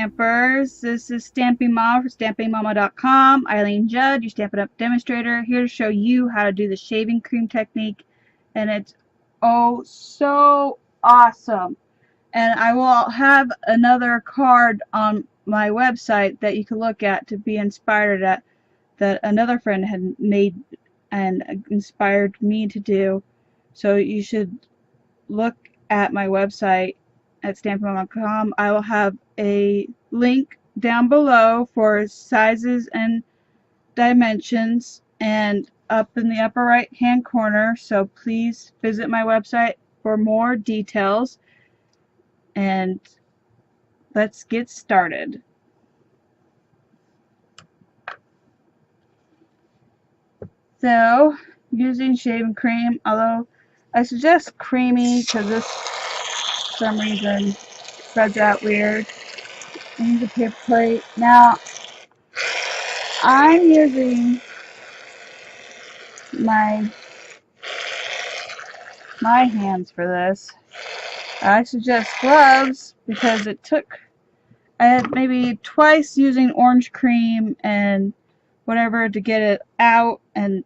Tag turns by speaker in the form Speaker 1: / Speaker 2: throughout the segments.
Speaker 1: Stampers. This is Stamping Mama for stampingmama.com. Eileen Judd, your Stampin' Up! Demonstrator, here to show you how to do the shaving cream technique. And it's oh so awesome. And I will have another card on my website that you can look at to be inspired at, that another friend had made and inspired me to do. So you should look at my website at stampin.com. I will have a link down below for sizes and dimensions and up in the upper right hand corner, so please visit my website for more details, and let's get started. So, using shaving cream, although I suggest creamy because this for some reason spreads out weird. I use a paper plate. Now, I'm using my hands for this. I suggest gloves because I had maybe twice using orange cream and whatever to get it out, and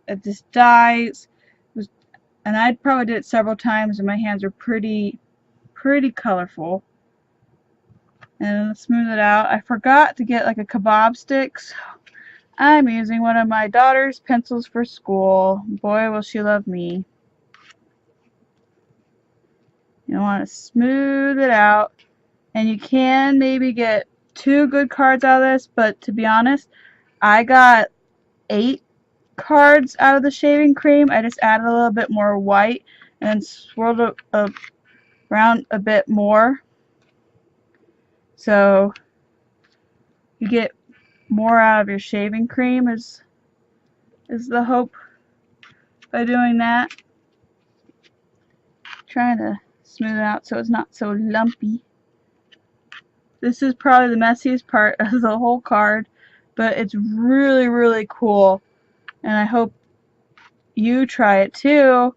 Speaker 1: it just dies. And I probably did it several times, and my hands are pretty colorful. And let's smooth it out. I forgot to get like a kebab stick, so I'm using one of my daughter's pencils for school. Boy, will she love me. You want to smooth it out, and you can maybe get 2 good cards out of this, but to be honest, I got 8 cards out of the shaving cream. I just added a little bit more white and swirled it around a bit more, so you get more out of your shaving cream is the hope by doing that. Trying to smooth it out so it's not so lumpy. This is probably the messiest part of the whole card, but it's really cool, and I hope you try it too.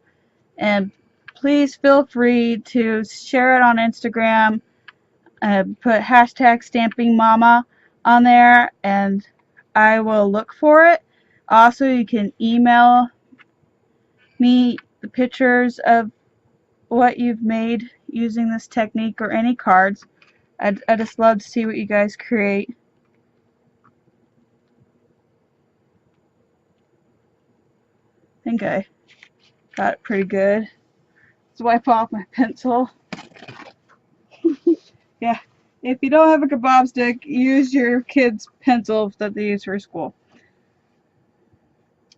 Speaker 1: And please feel free to share it on Instagram, put hashtag stampingmama on there, and I will look for it. Also, you can email me the pictures of what you've made using this technique or any cards. I just love to see what you guys create. I think I got it pretty good. Let's wipe off my pencil. Yeah, if you don't have a kebab stick, use your kids' pencil that they use for school.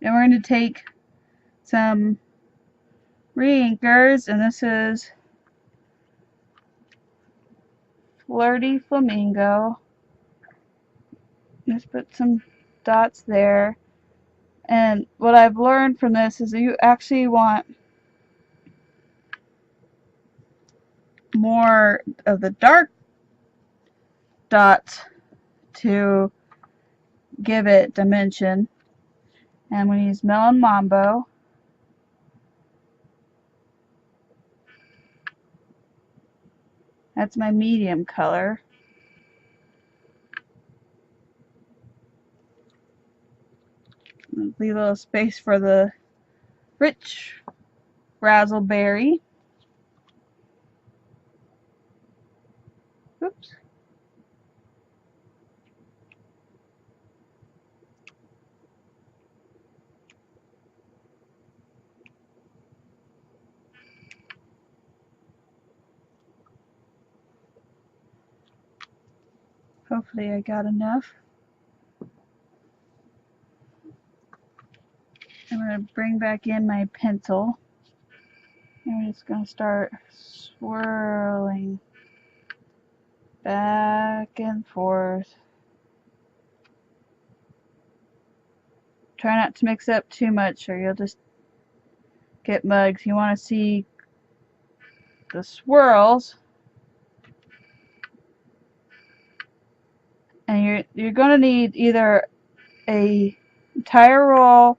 Speaker 1: And we're going to take some re-inkers, and this is Flirty Flamingo. Just put some dots there. And what I've learned from this is that you actually want more of the dark dots to give it dimension. And I'm going to use Melon Mambo. That's my medium color. Leave a little space for the rich razzleberry. Oops. Hopefully I got enough. I'm going to bring back in my pencil. And we're just going to start swirling back and forth. Try not to mix up too much or you'll just get mugs. You want to see the swirls. And you're going to need either a entire roll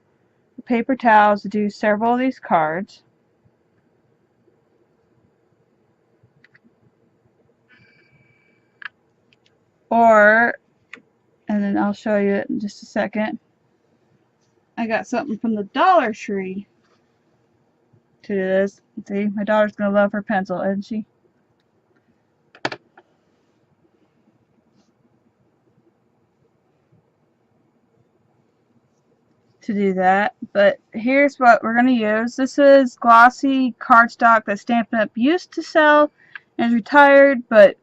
Speaker 1: of paper towels to do several of these cards, Or, and then I'll show you it in just a second, I got something from the Dollar Tree to do this. See, my daughter's going to love her pencil, isn't she? To do that. But here's what we're going to use. This is glossy cardstock that Stampin' Up! Used to sell and is retired, but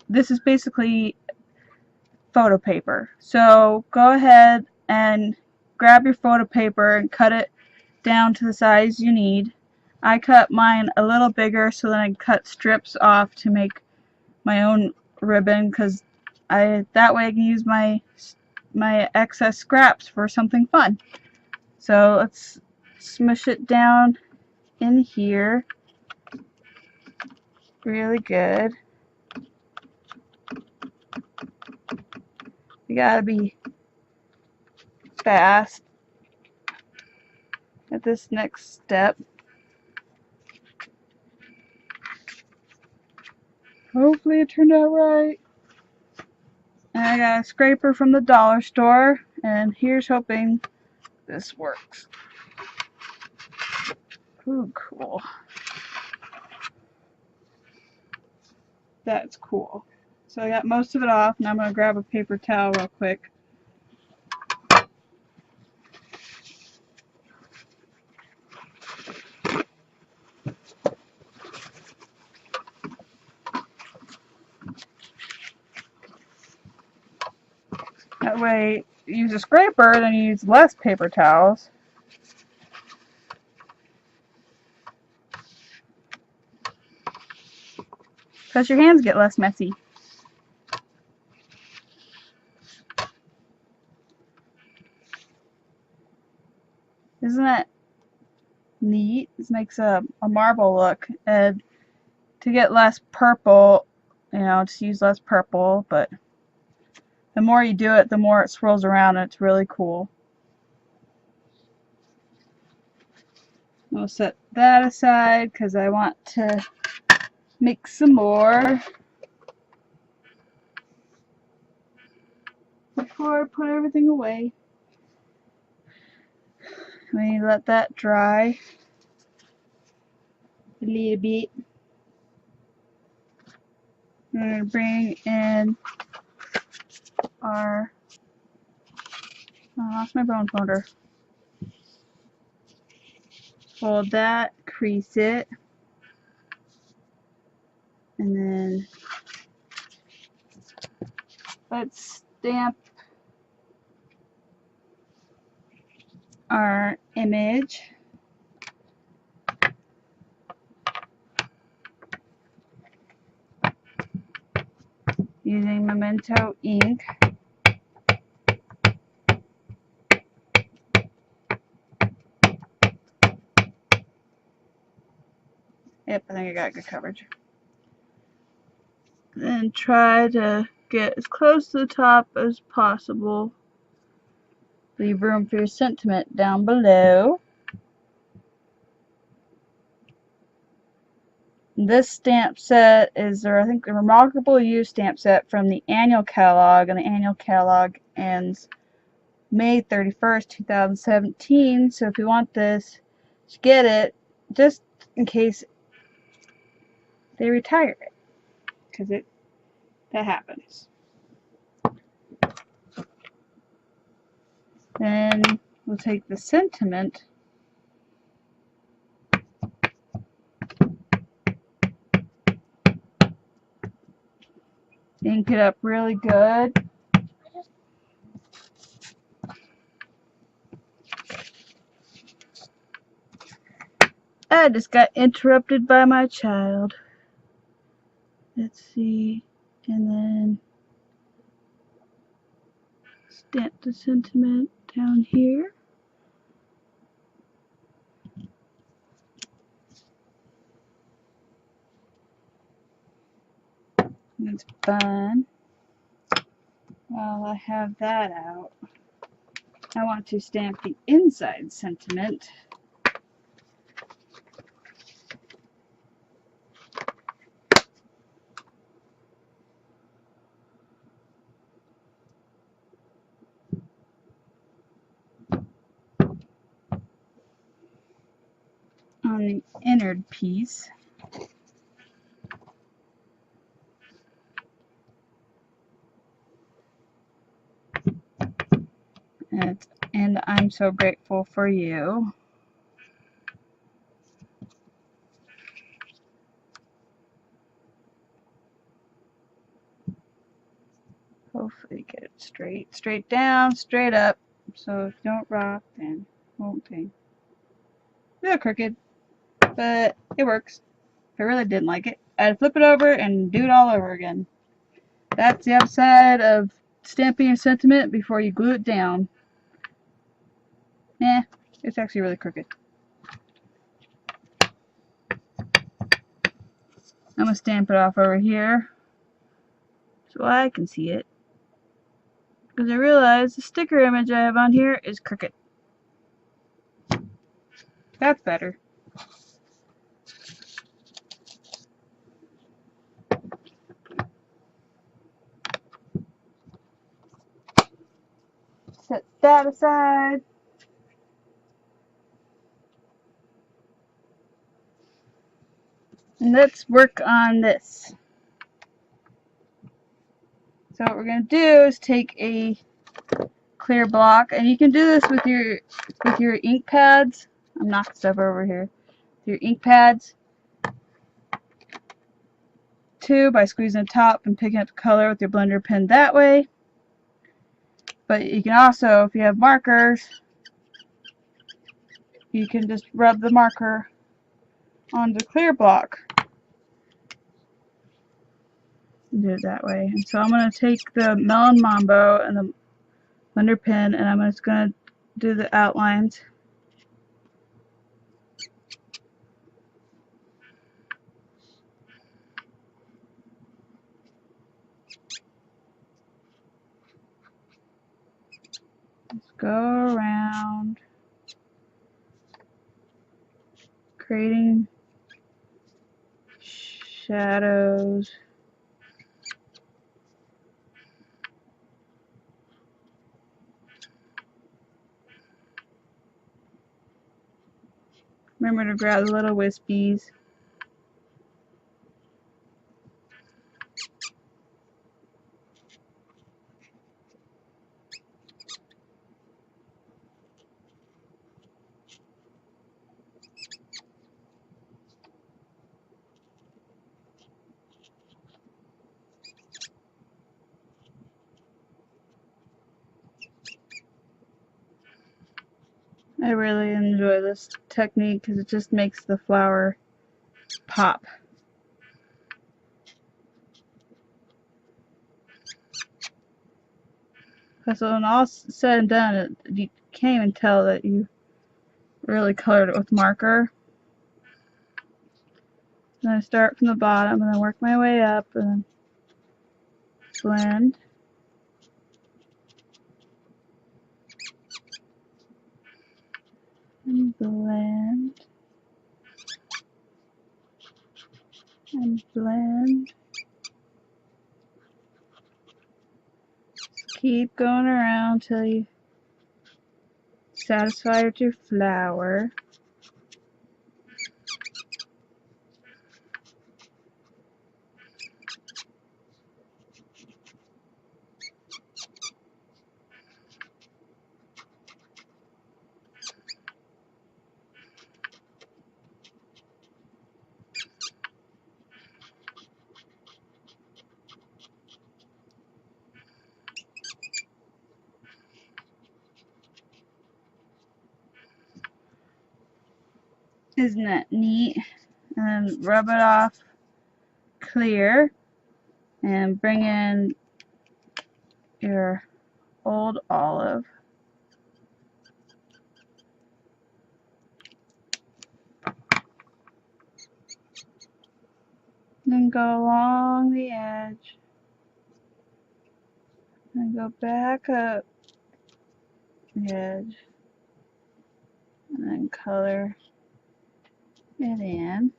Speaker 1: this is basically photo paper. So go ahead and grab your photo paper and cut it down to the size you need. I cut mine a little bigger so then I cut strips off to make my own ribbon, because that way I can use my excess scraps for something fun. So let's smush it down in here really good. You gotta be fast at this next step. Hopefully it turned out right. And I got a scraper from the dollar store, and here's hoping this works. Ooh, cool. That's cool. So I got most of it off. Now I'm going to grab a paper towel real quick. That way, you use a scraper, then you use less paper towels. Because your hands get less messy. Isn't that neat? This makes a marble look. And to get less purple, you know, just use less purple, but the more you do it, the more it swirls around, and it's really cool. We'll set that aside because I want to make some more before I put everything away. We let that dry a little bit. I'm going to bring in our, I lost my bone folder. Fold that, crease it, and then let's stamp our image. Using Memento ink. Yep, I think I got good coverage. Then try to get as close to the top as possible. Leave room for your sentiment down below. This stamp set is, I think, a Remarkable You stamp set from the annual catalog, and the annual catalog ends May 31st, 2017. So if you want this, just get it, just in case they retire it, because that happens. Then we'll take the sentiment, ink it up really good. I just got interrupted by my child. Let's see, and then stamp the sentiment down here. That's fun. While I have that out, I want to stamp the inside sentiment. on the innard piece. And I'm so grateful for you. Hopefully get it straight down, straight up. So if you don't rock, then it won't ping. A little crooked, but it works. If I really didn't like it, I'd flip it over and do it all over again. That's the upside of stamping your sentiment before you glue it down. It's actually really crooked. I'm going to stamp it off over here so I can see it. Because I realize the sticker image I have on here is crooked. That's better. Set that aside. And let's work on this. So what we're going to do is take a clear block, and you can do this with your ink pads. I'm knocking stuff over here. Your ink pads too, by squeezing the top and picking up the color with your blender pen that way. But you can also, if you have markers, you can just rub the marker on the clear block and do it that way. And so I'm going to take the Melon Mambo and the blender pen, and I'm just going to do the outlines. Just go around creating shadows. Remember to grab the little wispies. I really enjoy this technique because it just makes the flower pop. Because when all's said and done, you can't even tell that you really colored it with marker. And I start from the bottom and then work my way up and blend. And blend. And blend. Just keep going around till you satisfy with your flower. Isn't that neat? And then rub it off clear and bring in your old olive. Then go along the edge. And go back up the edge. And then color it in.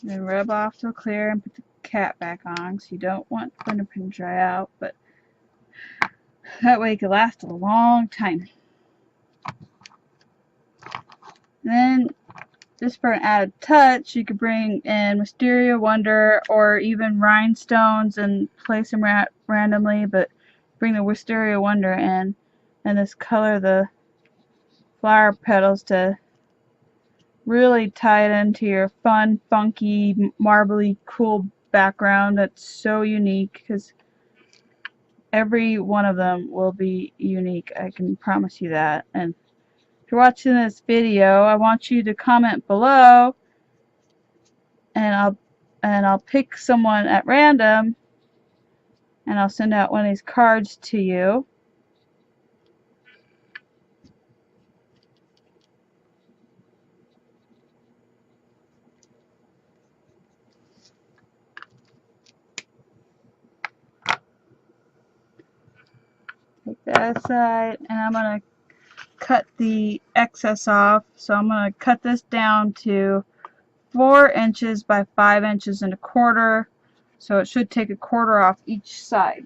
Speaker 1: Then rub off till clear and put the cap back on because you don't want the blender pen to dry out, but that way it can last a long time. And then, just for an added touch, you could bring in Wisteria Wonder or even rhinestones and place them randomly, but bring the Wisteria Wonder in and just color the flower petals to really tie it into your fun, funky, marbly, cool background that's so unique, because every one of them will be unique. I can promise you that. And if you're watching this video, I want you to comment below, and I'll pick someone at random, and I'll send out one of these cards to you. Take that aside, and I'm going to cut the excess off. So I'm going to cut this down to 4 inches by 5 inches and a quarter. So it should take a quarter off each side.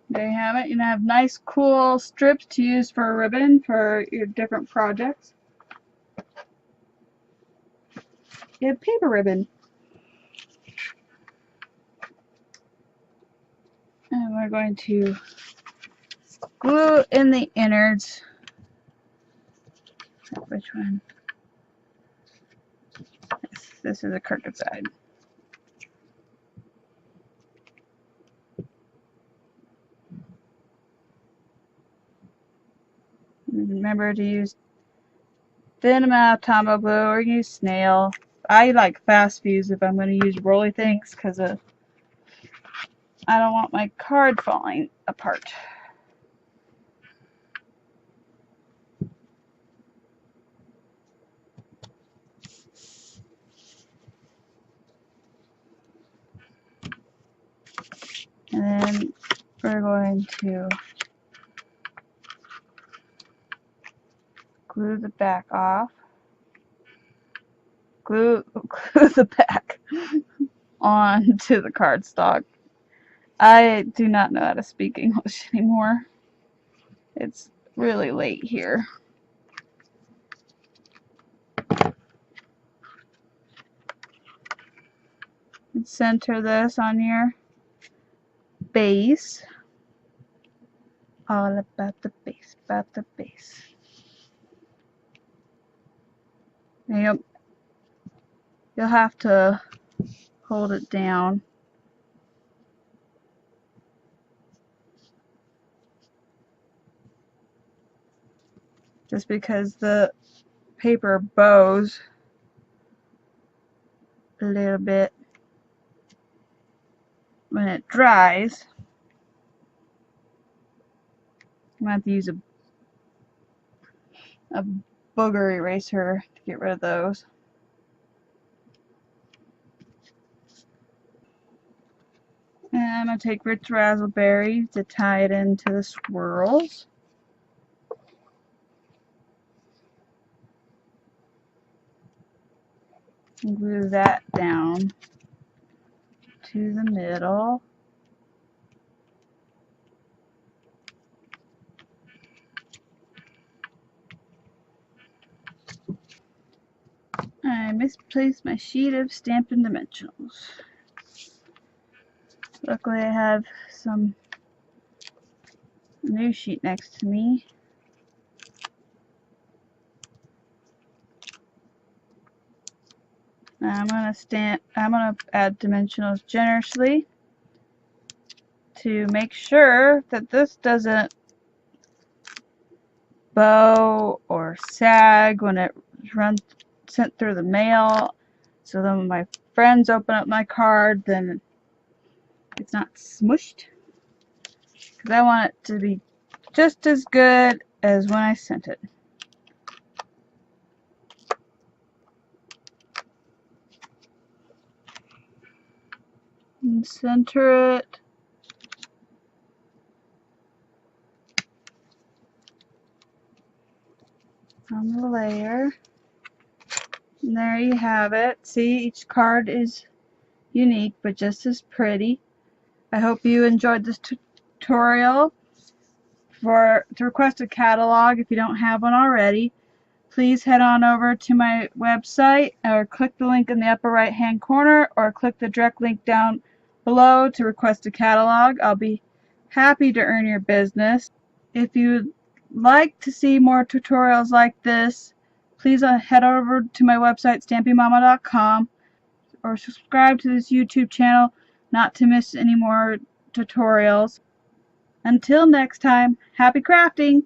Speaker 1: There you have it. You have nice cool strips to use for a ribbon for your different projects. You have paper ribbon. And we're going to glue in the innards. Which one? This is a crooked side. Remember to use thin amount of Tombow glue, or you can use snail. I like fast fuse if I'm going to use roly things, because I don't want my card falling apart. And then we're going to glue the back off. Glue the back onto the cardstock. I do not know how to speak English anymore. It's really late here. And center this on your base. All about the base, about the base. Yep. You'll have to hold it down. Just because the paper bows a little bit when it dries. I'm going to have to use a booger eraser to get rid of those. And I'm going to take rich raspberry to tie it into the swirls. And glue that down to the middle. I misplaced my sheet of Stampin' Dimensionals. Luckily I have some new sheet next to me. I'm gonna add dimensionals generously to make sure that this doesn't bow or sag when it runs sent through the mail. So then when my friends open up my card, then it's not smushed. Because I want it to be just as good as when I sent it. And center it. On the layer. And there you have it. See, each card is unique but just as pretty. I hope you enjoyed this tutorial. To request a catalog if you don't have one already, please head on over to my website or click the link in the upper right hand corner or click the direct link down below to request a catalog. I'll be happy to earn your business. If you'd like to see more tutorials like this, please head over to my website stampinmama.com or subscribe to this YouTube channel not to miss any more tutorials. Until next time, happy crafting!